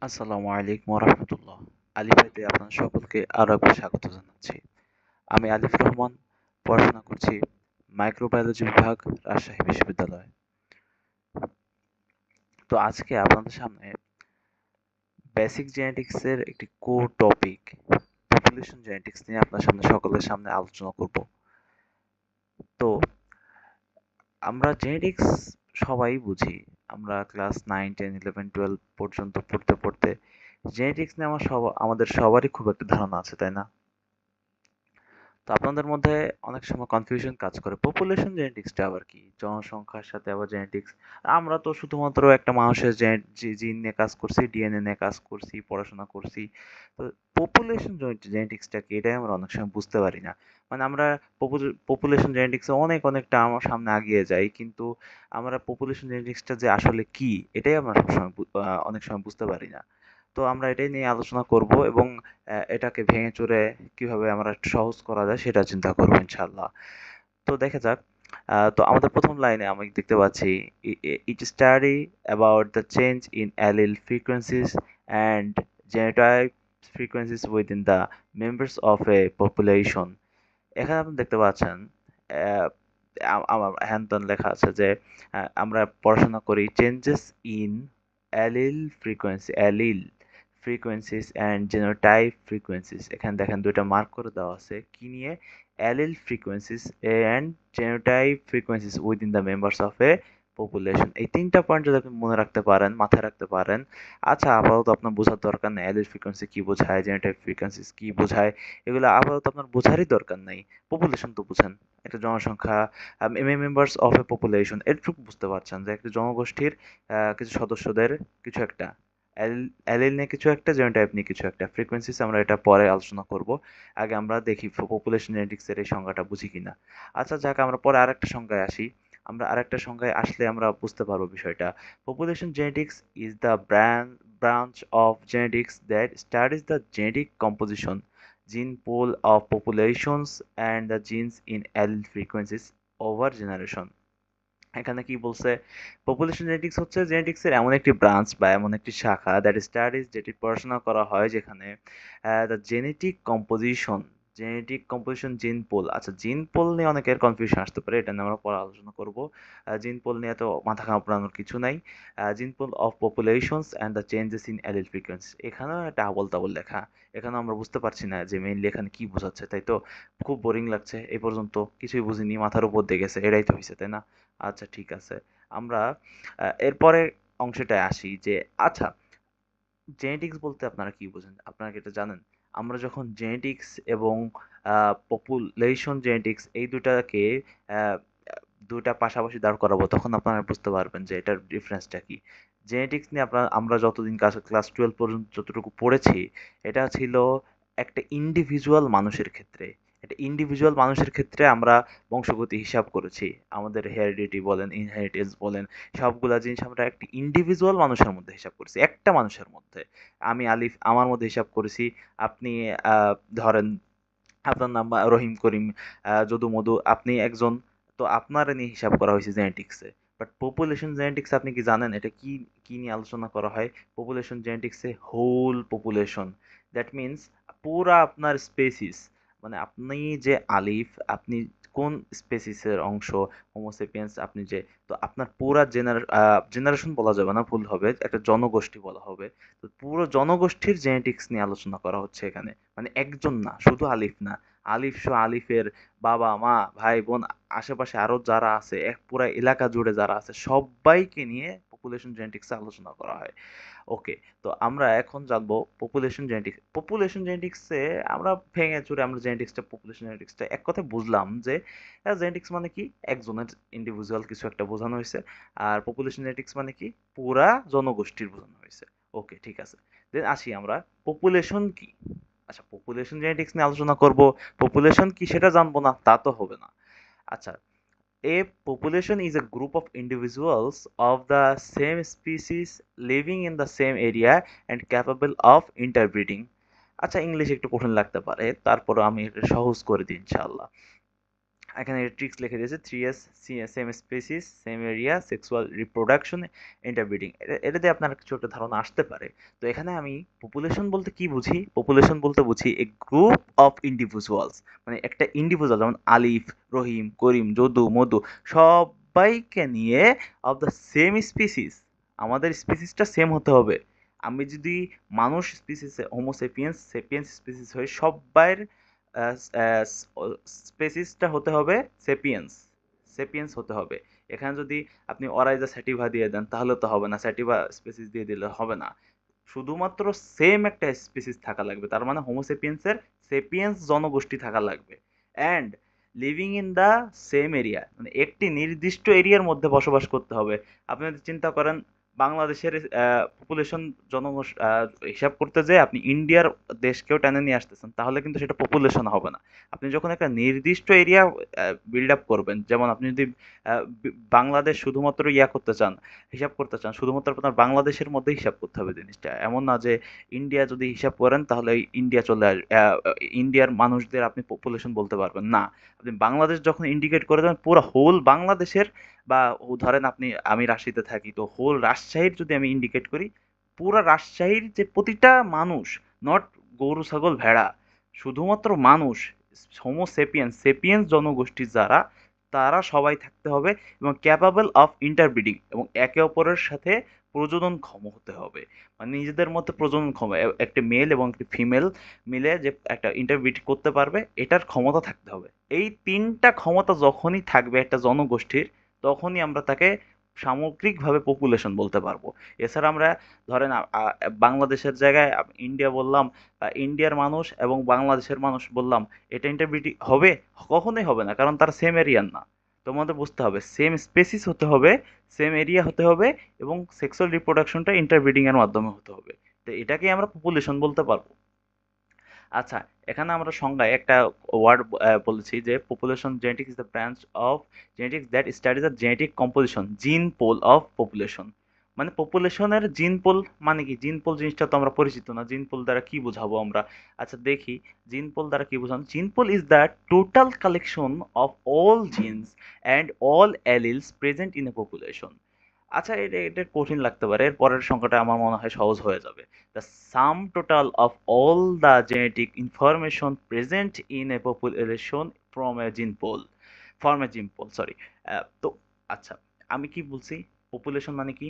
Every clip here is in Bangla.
আসসালামু আলাইকুম রহমতুল্লাহ। আলিফাতে আপনার সকলকে আরো একবার স্বাগত জানাচ্ছি। আমি আলিফ রহমান, পড়াশোনা করছি মাইক্রোবায়োলজি বিভাগ, রাজশাহী বিশ্ববিদ্যালয়। তো আজকে আপনাদের সামনে বেসিক জেনেটিক্স এর একটি কোর টপিক পপুলেশন জেনেটিক্স নিয়ে আপনার সামনে সকলের সামনে আলোচনা করব। তো আমরা জেনেটিক্স সবাই বুঝি। আমরা ক্লাস 9, 10, 11, 12 পর্যন্ত পড়তে পড়তে জেনেটিক্স নিয়ে আমাদের সবারই খুব একটা ধারণা আছে, তাই না? তো আপনাদের মধ্যে অনেক সময় কনফিউশন কাজ করে পপুলেশন জেনেটিক্সটা আবার কি, জনসংখ্যার সাথে আবার জেনেটিক্স। আমরা তো শুধুমাত্র একটা মানুষের জিন নিয়ে কাজ করছি, ডিএনএ নিয়ে কাজ করছি, পড়াশোনা করছি। তো পপুলেশন জেনেটিক্সটা কি, এটাই আমরা অনেক সময় বুঝতে পারি না। মানে আমরা পপুলেশন জেনেটিক্সে অনেক অনেকটা আমার সামনে আগিয়ে যাই, কিন্তু আমরা পপুলেশন জেনেটিক্সটা যে আসলে কি, এটাই আমরা সবসময় অনেক সময় বুঝতে পারি না। তো আমরা এটাই নিয়ে আলোচনা করব এবং এটাকে ভেঙে চুরে কিভাবে আমরা একটু সহজ করা যায় সেটা চিন্তা করবো ইনশাল্লাহ। তো দেখা যাক। তো আমাদের প্রথম লাইনে আমি দেখতে পাচ্ছি, it study about the change in allele frequencies and genotype frequencies within the members of a population. এখানে আপনি দেখতে পাচ্ছেন আহ, আমার হ্যান্ডন লেখা আছে যে আমরা পড়াশোনা করি changes in allele frequencies and genotype frequencies. এখানে দেখেন দুইটা মার্ক করে দেওয়া আছে কি নিয়ে, allele frequencies and genotype frequencies within the members of a population. এই তিনটা পয়েন্ট যদি আপনি মনে রাখতে পারেন, মাথায় রাখতে পারেন, আচ্ছা আপাতত আপনার বোঝার দরকার নেই অ্যালিল ফ্রিকোয়েন্সি কি বোঝায়, জেনোটাইপ ফ্রিকোয়েন্সিস কি বোঝায়, এগুলো আপাতত আপনার বোঝারই দরকার নেই। পপুলেশন তো বুঝেন, একটা জনসংখ্যা, মেম্বার্স অফ এ পপুলেশন, এটুকু বুঝতে পারছেন যে একটা জনগোষ্ঠীর কিছু সদস্যদের কিছু একটা, অ্যালিল নিয়ে কিছু একটা, জেনোটাইপ নিয়ে কিছু একটা। ফ্রিকোয়েন্সিস আমরা এটা পরে আলোচনা করব। আগে আমরা দেখি পপুলেশন জেনেটিক্স এর এই সংজ্ঞাটা বুঝি কিনা। আচ্ছা যাক, আমরা পরে আরেকটা সংজ্ঞায় আসি। আমরা আরেকটা সংজ্ঞায় আসলে আমরা বুঝতে পারবো বিষয়টা। Population genetics is the branch of genetics that studies the genetic composition, gene pool of populations and the genes in allele frequencies over generation. এখানে কি বলছে, পপুলেশন জেনেটিক্স হচ্ছে জেনেটিক্স এর এমন একটি ব্রাঞ্চ বা এমন একটি শাখা দ্যাট স্টাডিজ, যেটি পড়াশোনা করা হয়, যেখানে দ্য জেনেটিক কম্পোজিশন জিন পোল। আচ্ছা, জিন পোল নিয়ে অনেকের কনফিউশন আসতে পারে, এটা নিয়ে আমরা পরে আলোচনা করব। জিন পোল নিয়ে তো মাথা ঘামানোর কিছু নাই। Gene pool of populations and the changes in allele frequency, এখানেও একটা আবল তাবল লেখা। এখানে আমরা বুঝতে পারছি না যে মেইনলি এখানে কি বোঝাচ্ছে, তাই তো? খুব বোরিং লাগছে, এই পর্যন্ত কিছুই বুঝিনি, মাথার উপর দিয়ে গেছে, এটাই তো হয়েছে, তাই না? আচ্ছা ঠিক আছে। আমরা এরপরে অংশটায় আসি যে, আচ্ছা, জেনেটিক্স বলতে আপনারা কি বোঝেন? আপনারা কি এটা জানেন? আমরা যখন জেনেটিক্স এবং পপুলেশন জেনেটিক্স এই দুটাকে আহ, দুটা পাশাপাশি দাঁড় করাবো, তখন আপনারা বুঝতে পারবেন যে এটার ডিফারেন্সটা কি। জেনেটিক্স নিয়ে আমরা যতদিন ক্লাস 12 পর্যন্ত যতটুকু পড়েছি, এটা ছিল একটা ইন্ডিভিজুয়াল মানুষের ক্ষেত্রে। এটা ইন্ডিভিজুয়াল মানুষের ক্ষেত্রে আমরা বংশগতি হিসাব করেছি। আমাদের হেরিডিটি বলেন, ইনহেরিটেন্স বলেন, সবগুলা জিনিস আমরা একটা ইন্ডিভিজুয়াল মানুষের মধ্যে হিসাব করেছি, একটা মানুষের মধ্যে। আমি আলিফ আমার মধ্যে হিসাব করেছি। আপনি ধরেন আপনার নাম রহিম করিম, যদু মধু, আপনি একজন। তো আপনার নিয়ে হিসাব করা হয়েছে জেনেটিক্সে। বাট পপুলেশন জেনেটিক্স আপনি কি জানেন এটা কি, কি নিয়ে আলোচনা করা হয়? পপুলেশন জেনেটিক্সে হোল পপুলেশন, দ্যাট মিনস পুরা আপনার স্পেসিস, মানে আপনি যে আলিফ, আপনি কোন স্পেসিসের অংশ, হোমোসেপিয়েন্স, আপনি যে, তো আপনার পুরা জেনারেশন বলা যাবে না, ভুল হবে, একটা জনগোষ্ঠী বলা হবে। তো পুরো জনগোষ্ঠীর জেনেটিক্স নিয়ে আলোচনা করা হচ্ছে এখানে। মানে একজন না, শুধু আলিফ না, আলিফ সহ আলিফের বাবা মা ভাই বোন, আশেপাশে আরো যারা আছে, এক পুরা এলাকা জুড়ে যারা আছে, সবাইকে নিয়ে পপুলেশন জেনেটিক্সে আলোচনা করা হয়। ওকে, তো আমরা এখন জানবো পপুলেশন জেনেটিক্স। পপুলেশন জেনেটিক্সে আমরা ভেঙে চুরে আমরা জেনেটিক্সটা, পপুলেশন জেনেটিক্সটা এক কথায় বুঝলাম যে জেনেটিক্স মানে কি, একজনের ইন্ডিভিজুয়াল কিছু একটা বোঝানো হয়েছে। আর পপুলেশন জেনেটিক্স মানে কি, পুরা জনগোষ্ঠীর বোঝানো হয়েছে। ওকে ঠিক আছে। দেন আসি আমরা, পপুলেশন কি। আচ্ছা, পপুলেশন জেনেটিক্স নিয়ে আলোচনা করব, পপুলেশন কি সেটা জানবো না তা তো হবে না। আচ্ছা, a population is a group of individuals of the same species living in the same area and capable of interbreeding. আচ্ছা, ইংলিশ একটু কঠিন লাগতে পারে, তারপর আমি এটা সহজ করে দিই ইনশাআল্লাহ। এখানে ট্রিক্স লিখে দিয়েছে 3S same species same area sexual reproduction ইন্টারব্রিডিং, এটা দিয়ে আপনার কিছু একটা ধারণা আসতে পারে। তো এখানে আমি পপুলেশন বলতে কি বুঝি, পপুলেশন বলতে বুঝি এ গ্রুপ অফ ইন্ডিভিজুয়ালস, মানে একটা ইন্ডিভিজুয়াল যেমন আলিফ, রহিম, করিম, যদু, মধু, সবাইকে নিয়ে অফ দ্য সেম স্পিসিস, আমাদের স্পিসিসটা সেম হতে হবে। আমি যদি মানুষ স্পিসিস হোমোসেপিয়েন্স সেপিয়েন্স স্পিসিস হয়ে সবাইয়ের স্পেসিসটা হতে হবে সেপিয়েন্স, সেপিয়েন্স হতে হবে। এখানে যদি আপনি অরাইজা স্যাটিভা দিয়ে দেন তাহলে তো হবে না, স্যাটিভা স্পেসিস দিয়ে দিলে হবে না, শুধুমাত্র সেম একটা স্পেসিস থাকা লাগবে, তার মানে হোমোসেপিয়েন্সের সেপিয়েন্স জনগোষ্ঠী থাকা লাগবে। And living in the same area, মানে একটি নির্দিষ্ট এরিয়ার মধ্যে বসবাস করতে হবে। আপনি যদি চিন্তা করেন বাংলাদেশের পপুলেশন হিসাব করতে যেয়ে আপনি ইন্ডিয়ার দেশকেও টেনে নিয়ে আসতেছেন, তাহলে কিন্তু সেটা পপুলেশন হবে না। আপনি যখন একটা নির্দিষ্ট এরিয়া বিল্ড আপ করবেন, যেমন আপনি যদি বাংলাদেশ শুধুমাত্র করতে চান, হিসাব করতে চান, শুধুমাত্র আপনার বাংলাদেশের মধ্যে হিসাব করতে হবে জিনিসটা, এমন না যে ইন্ডিয়া যদি হিসাব করেন তাহলে ইন্ডিয়া চলে আসবে, ইন্ডিয়ার মানুষদের আপনি পপুলেশন বলতে পারবেন না। আপনি বাংলাদেশ যখন ইন্ডিকেট করে দেবেন পুরো হোল বাংলাদেশের, বা ধরেন আমি রাজশাহীতে থাকি, তো হোল রাজশাহীর যদি আমি ইন্ডিকেট করি, পুরা রাজশাহীর যে প্রতিটা মানুষ, নট গরু ছাগল ভেড়া, শুধুমাত্র মানুষ, হোমো সেপিয়েন্স সেপিয়েন্স জনগোষ্ঠী যারা, তারা সবাই থাকতে হবে এবং ক্যাপাবল অফ ইন্টারব্রিডিং, এবং একে অপরের সাথে প্রজননক্ষম হতে হবে, মানে নিজেদের মধ্যে প্রজননক্ষম, একটা মেল এবং একটি ফিমেল মিলে যে একটা ইন্টারব্রিড করতে পারবে, এটার ক্ষমতা থাকতে হবে। এই তিনটা ক্ষমতা যখনই থাকবে একটা জনগোষ্ঠীর, তখনই আমরা তাকে সামগ্রিকভাবে পপুলেশন বলতে পারবো। এছাড়া আমরা ধরেন বাংলাদেশের জায়গায় ইন্ডিয়া বললাম, বা ইন্ডিয়ার মানুষ এবং বাংলাদেশের মানুষ বললাম, এটা ইন্টারব্রিড হবে? কখনোই হবে না, কারণ তারা সেম এরিয়ার না। তোমাদের বুঝতে হবে সেম স্পেসিস হতে হবে, সেম এরিয়া হতে হবে, এবং সেক্সুয়াল রিপ্রোডাকশনটা ইন্টারব্রিডিং এর মাধ্যমে হতে হবে। তো এটাকে আমরা পপুলেশন বলতে পারবো। আচ্ছা, এখানে আমরা সংজ্ঞায় একটা ওয়ার্ড বলেছি যে population genetics is the branch of genetics that studies the genetic composition জিন পোল অফ পপুলেশন। মানে পপুলেশনের জিন পোল মানে কি? জিন পোল জিনিসটা তো আমরা পরিচিত না, জিন পোল দ্বারা কি বোঝাবো আমরা? আচ্ছা দেখি, জিন পোল দ্বারা কি বোঝানো। Gene pool is the total collection of all genes and all alleles present in a population. আচ্ছা, এটা কঠিন লাগতে পারে, এর পরের সংখ্যাটা আমার মনে হয় সহজ হয়ে যাবে। The sum total of all the genetic information present in a population from a জিন পোল, ফর্ম এ জিন পোল, সরি। তো আচ্ছা, আমি কি বলছি? পপুলেশন মানে কি?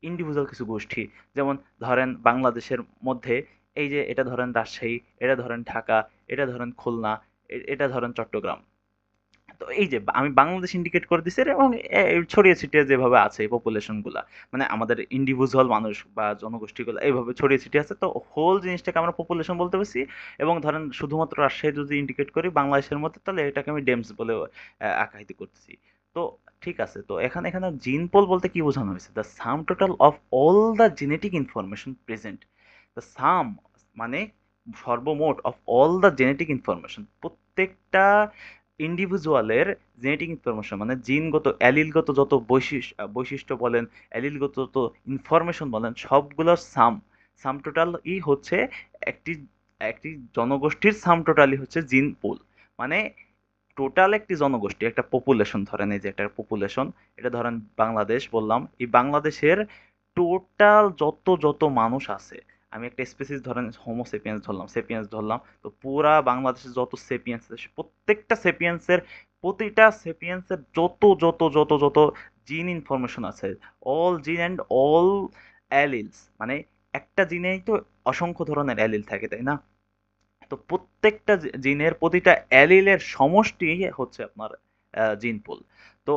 ইন্ডিভিজুয়াল কিছু গোষ্ঠী, যেমন ধরেন বাংলাদেশের মধ্যে, এই যে এটা ধরেন রাজশাহী, এটা ধরেন ঢাকা, এটা ধরেন খুলনা, এটা ধরেন চট্টগ্রাম। তো এই যে আমি বাংলাদেশ ইন্ডিকেট করে দিছি, এবং ছড়িয়ে ছিটিয়ে যেভাবে আছে এই পপুলেশন গুলা, মানে আমাদের ইন্ডিভিজুয়াল মানুষ বা জনগোষ্ঠীগুলো এইভাবে ছড়িয়ে ছিটিয়ে আছে, তো হোল জিনিসটাকে আমরা পপুলেশন বলতে পারছি। এবং ধরেন শুধুমাত্র রাজশাহী যদি ইন্ডিকেট করি বাংলাদেশের মধ্যে, তাহলে এটাকে আমি ডেমস বলে আখ্যায়িত করতেছি। তো ঠিক আছে, তো এখানে এখানে জিন পোল বলতে কি বোঝানো হয়েছে? The sum total of all the genetic information present, the sum মানে সর্বমোট of all the genetic information, প্রত্যেকটা ইন্ডিভিজুয়ালের জেনেটিক ইনফরমেশন, মানে জিনগত অ্যালিলগত যত বৈশিষ্ট্য বলেন, অ্যালিলগত যত ইনফরমেশন বলেন, সবগুলোর সাম, সাম টোটাল ই হচ্ছে একটি একটি জনগোষ্ঠীর সাম টোটালই হচ্ছে জিন পুল। মানে টোটাল একটি জনগোষ্ঠী, একটা পপুলেশন, ধরেন এই যে একটা পপুলেশন, এটা ধরেন বাংলাদেশ বললাম, এই বাংলাদেশের টোটাল যত যত মানুষ আছে, আমি একটা স্পেসিস ধরেন হোমোসেপিয়েন্স ধরলাম, সেপিয়েন্স ধরলাম, তো পুরা বাংলাদেশে যত সেপিয়েন্স আছে, প্রত্যেকটা সেপিয়েন্সের, প্রতিটা সেপিয়েন্সের যত যত যত যত জিন ইনফরমেশন আছে, অল জিন অ্যান্ড অল অ্যালিলস, মানে একটা জিনেই তো অসংখ্য ধরনের অ্যালিল থাকে, তাই না? তো প্রত্যেকটা জিনের প্রতিটা অ্যালিলের সমষ্টি হচ্ছে আপনার জিন পুল। তো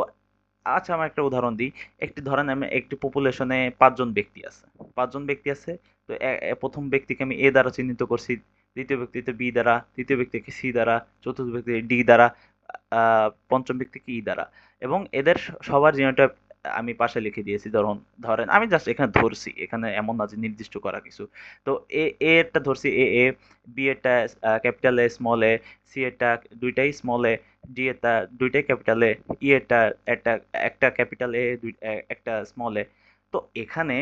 আচ্ছা, আমি একটা উদাহরণ দিই। একটি ধরেন আমি একটি পপুলেশনে ৫ জন ব্যক্তি আছে, ৫ জন ব্যক্তি আছে। তো প্রথম ব্যক্তিকে আমি এ দ্বারা চিহ্নিত করছি, দ্বিতীয় ব্যক্তিতে বি দ্বারা, তৃতীয় ব্যক্তিকে সি দ্বারা, চতুর্থ ব্যক্তিকে ডি দ্বারা, পঞ্চম ব্যক্তিকে ই দ্বারা, এবং এদের সবার জিনোটাইপ আমি পাশে লিখে দিয়েছি। ধরুন, ধরেন আমি জাস্ট এখানে ধরছি, এখানে এমন না যে নির্দিষ্ট করা কিছু। তো এ এরটা ধরছি এ, বি এরটা capital A small A, C এরটা দুইটাই স্মল এ, ডি এরটা দুইটাই ক্যাপিটাল এ, ই এরটা একটা একটা ক্যাপিটাল এ, একটা স্মল এ। তো এখানে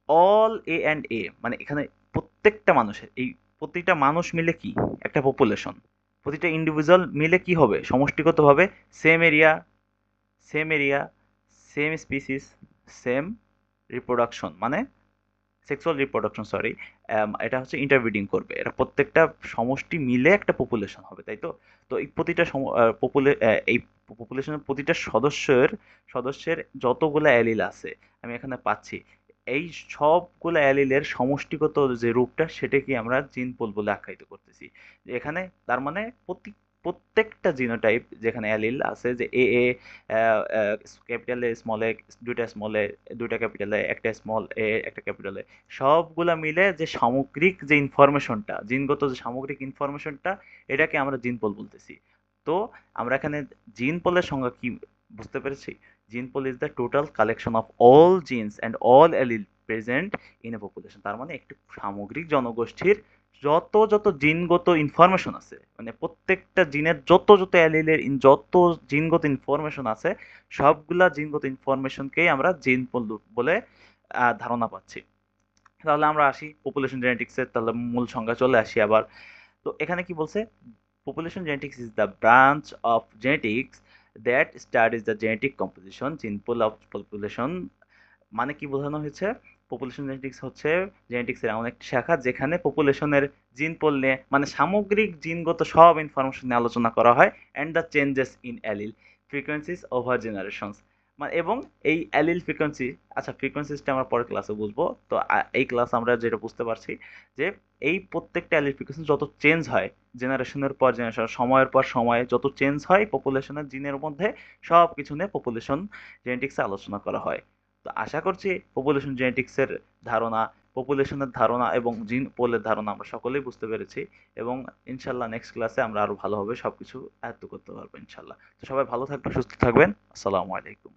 অল এ অ্যান্ড এ, মানে এখানে প্রত্যেকটা মানুষের, এই প্রত্যেকটা মানুষ মিলে কি একটা পপুলেশন, প্রতিটা ইন্ডিভিজুয়াল মিলে কি হবে, সমষ্টিগতভাবে same area, same area, same species, same reproduction, মানে সেক্সুয়াল রিপ্রোডাকশন, সরি, এটা হচ্ছে ইন্টারব্রিডিং করবে। এটা প্রত্যেকটা সমষ্টি মিলে একটা পপুলেশন হবে, তাই তো? তো এই প্রতিটা এই পপুলেশনের প্রতিটা সদস্যের যতগুলা অ্যালিল আছে আমি এখানে পাচ্ছি, এই সবগুলা অ্যালিলের সমষ্টিগত যে রূপটা সেটাকে আমরা জিন পুল বলে আখ্যায়িত করতেছি। যে এখানে তার মানে প্রত্যেকটা জিনোটাইপ যেখানে অ্যালিল আছে, যে এ এ ক্যাপিটাল এ স্মল এ, দুইটা স্মল এ, দুইটা ক্যাপিটাল এ, একটা স্মল এ, একটা ক্যাপিটাল এ, সবগুলা মিলে যে সামগ্রিক যে ইনফরমেশনটা, জিনগত যে সামগ্রিক ইনফরমেশনটা, এটাকে আমরা জিন পোল বলতেছি। তো আমরা এখানে জিন পোলের সংজ্ঞা কি বুঝতে পেরেছি? Gene pool is the total collection of all genes and all allele present in a population. তার মানে একটি সামগ্রিক জনগোষ্ঠীর যত জিনগত ইনফরমেশন আছে, মানে প্রত্যেকটা জিনের যত অ্যালিলের যত জিনগত ইনফরমেশন আছে, সবগুলা জিনগত ইনফরমেশনকেই আমরা জিন বলে ধারণা পাচ্ছি। তাহলে আমরা আসি পপুলেশন জেনেটিক্সের তাহলে মূল সংজ্ঞা চলে আসি আবার। তো এখানে কি বলছে? Population genetics is the branch of genetics that studies the genetic composition জিন পুল অফ পপুলেশন। মানে কি বোঝানো হয়েছে? পপুলেশন জেনেটিক্স হচ্ছে জেনেটিক্সের এমন একটি শাখা যেখানে পপুলেশনের জিন পোল নিয়ে, মানে সামগ্রিক জিনগত সব ইনফরমেশন নিয়ে আলোচনা করা হয়, and the changes in allele frequencies over generations. মানে এবং এই অ্যালিল ফ্রিকোয়েন্সি, আচ্ছা ফ্রিকোয়েন্সিসটা আমরা পরের ক্লাসে বুঝবো। তো এই ক্লাস আমরা যেটা বুঝতে পারছি যে এই প্রত্যেকটা অ্যালিল ফ্রিকোয়েন্সি যত চেঞ্জ হয় জেনারেশনের পর জেনারেশন, সময়ের পর সময়ে যত চেঞ্জ হয় পপুলেশনের জিনের মধ্যে, সব কিছু নিয়ে পপুলেশন জেনেটিক্সে আলোচনা করা হয়। তো আশা করছি পপুলেশন জেনেটিক্সের ধারণা, পপুলেশনের ধারণা এবং জিন পোলের ধারণা আমরা সকলেই বুঝতে পেরেছি, এবং ইনশাল্লাহ নেক্সট ক্লাসে আমরা আরো ভালোভাবে সবকিছু আয়ত্ত করতে পারবো ইনশাল্লাহ। তো সবাই ভালো থাকবেন, সুস্থ থাকবেন। আসসালামু আলাইকুম।